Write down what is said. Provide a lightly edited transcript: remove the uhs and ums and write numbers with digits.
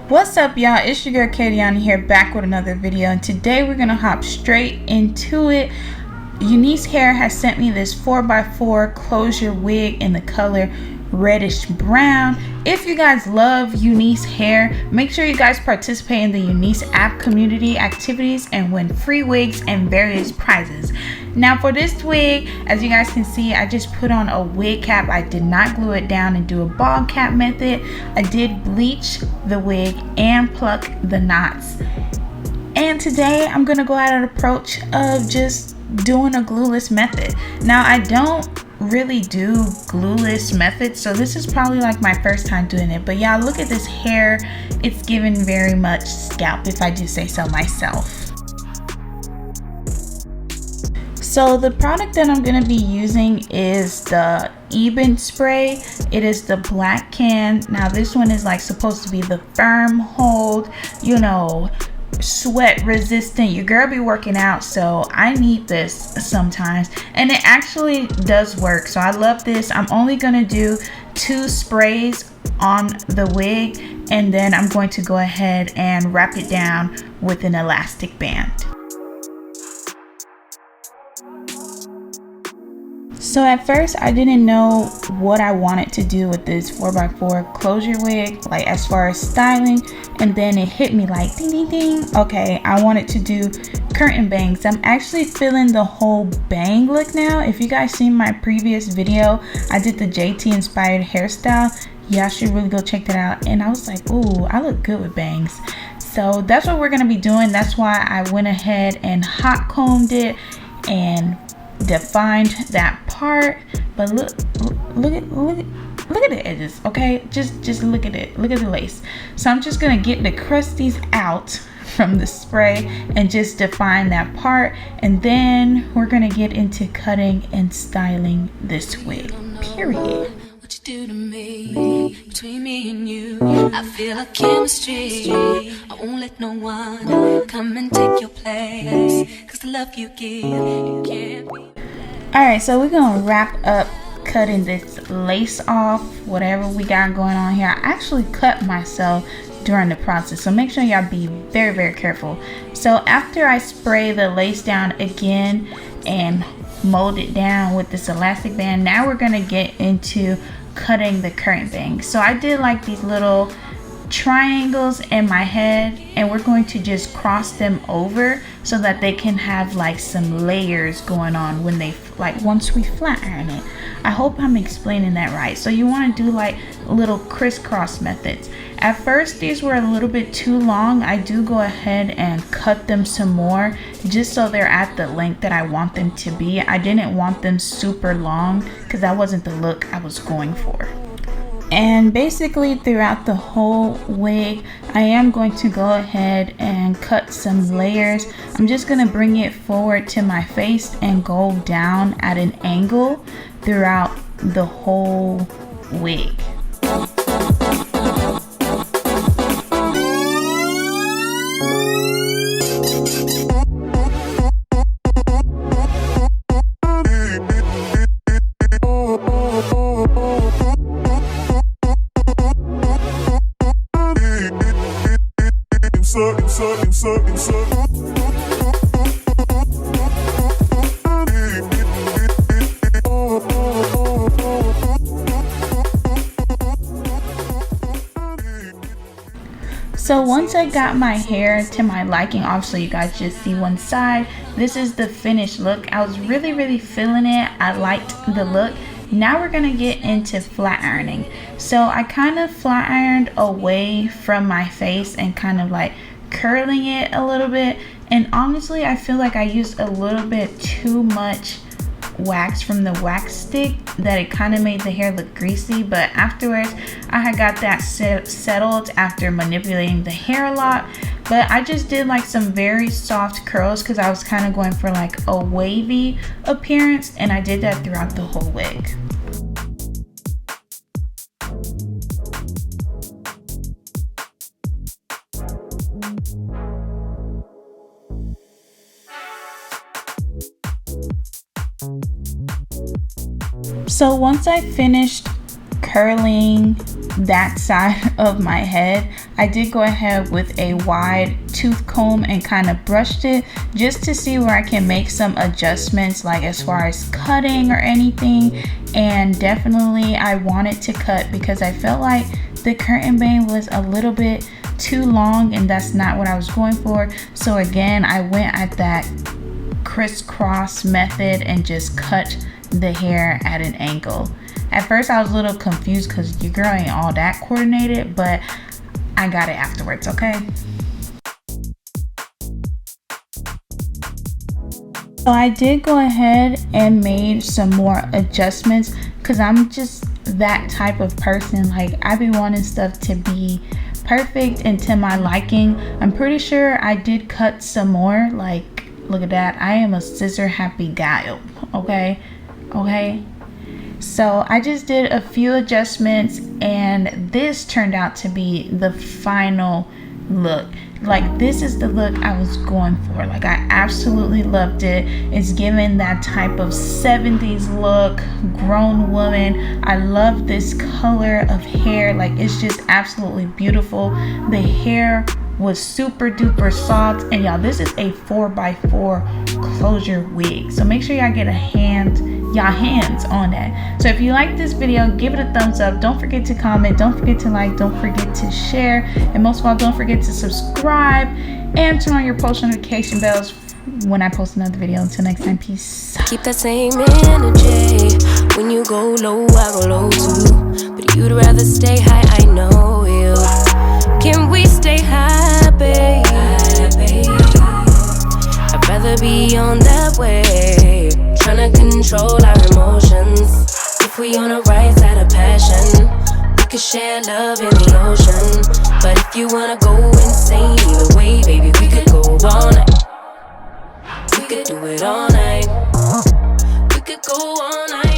What's up, y'all? It's your girl KDiani here, back with another video, and today we're gonna hop straight into it. UNice Hair has sent me this 4x4 closure wig in the color reddish brown. If you guys love UNice Hair, make sure you guys participate in the UNice app community activities and win free wigs and various prizes. Now for this wig, as you guys can see, I just put on a wig cap. I did not glue it down and do a ball cap method. I did bleach the wig and pluck the knots. And today I'm gonna go at an approach of just doing a glueless method. Now I don't really do glueless methods, so this is probably like my first time doing it, but y'all look at this hair. It's given very much scalp, if I do say so myself. So the product that I'm going to be using is the Eben spray. It is the black can. Now this one is like supposed to be the firm hold, you know, sweat resistant. Your girl be working out, so I need this sometimes, and it actually does work. So I love this. I'm only gonna do 2 sprays on the wig, and then I'm going to go ahead and wrap it down with an elastic band. So at first I didn't know what I wanted to do with this 4x4 closure wig, like as far as styling, and then it hit me like ding ding ding. Okay, I wanted to do curtain bangs. I'm actually feeling the whole bang look now. If you guys seen my previous video, I did the JT inspired hairstyle. Y'all should really go check that out. And I was like, ooh, I look good with bangs. So that's what we're gonna be doing. That's why I went ahead and hot combed it and defined that part. But look at the edges. Okay, just look at it. Look at the lace. So I'm just gonna get the crusties out from the spray and just define that part, and then we're gonna get into cutting and styling this wig, period. Do to me, between me and you, I feel a chemistry. I won't let no one come and take your place, cause the love you give, you can't be. Alright, so we're gonna wrap up cutting this lace off, whatever we got going on here. I actually cut myself during the process, so make sure y'all be very careful. So after I spray the lace down again and mold it down with this elastic band, now we're gonna get into cutting the curtain bangs. So I did like these little triangles in my head, and we're going to just cross them over so that they can have like some layers going on when they, like, once we flat iron it. I hope I'm explaining that right. So you want to do like little crisscross methods. At first these were a little bit too long. I do go ahead and cut them some more just so they're at the length that I want them to be. I didn't want them super long because that wasn't the look I was going for. And basically throughout the whole wig, I am going to go ahead and cut some layers. I'm just going to bring it forward to my face and go down at an angle throughout the whole wig. So once I got my hair to my liking, obviously you guys just see one side. This is the finished look. I was really feeling it. I liked the look. Now we're gonna get into flat ironing. So I kind of flat ironed away from my face and kind of like curling it a little bit. And honestly, I feel like I used a little bit too much wax from the wax stick, that it kind of made the hair look greasy. But afterwards I had got that settled after manipulating the hair a lot. But I just did like some very soft curls because I was kind of going for like a wavy appearance, and I did that throughout the whole wig. So once I finished curling that side of my head, I did go ahead with a wide tooth comb and kind of brushed it just to see where I can make some adjustments, like as far as cutting or anything. And definitely I wanted to cut because I felt like the curtain bang was a little bit too long, and that's not what I was going for. So again, I went at that crisscross method and just cut the hair at an angle. At first I was a little confused because your girl ain't all that coordinated, but I got it afterwards, okay? So I did go ahead and made some more adjustments because I'm just that type of person. Like, I be wanting stuff to be perfect and to my liking. I'm pretty sure I did cut some more. Like, look at that. I am a scissor happy gal, okay? So I just did a few adjustments and this turned out to be the final look. Like, this is the look I was going for. Like, I absolutely loved it. It's giving that type of 70s look, grown woman. I love this color of hair. Like, it's just absolutely beautiful. The hair was super duper soft, and y'all, this is a 4x4 closure wig, so make sure y'all get y'all hands on that. So if you like this video, give it a thumbs up. Don't forget to comment, don't forget to like, don't forget to share, and most of all, don't forget to subscribe and turn on your post notification bells when I post another video. Until next time, peace. Keep that same energy. When you go low, I go low too. But you'd rather stay high, I know you. Can we stay high, babe? I'd rather be on that way, tryna control our emotions. If we on the right side of passion, we could share love in the ocean. But if you wanna go insane either way, baby, we could go all night. We could do it all night. We could go all night.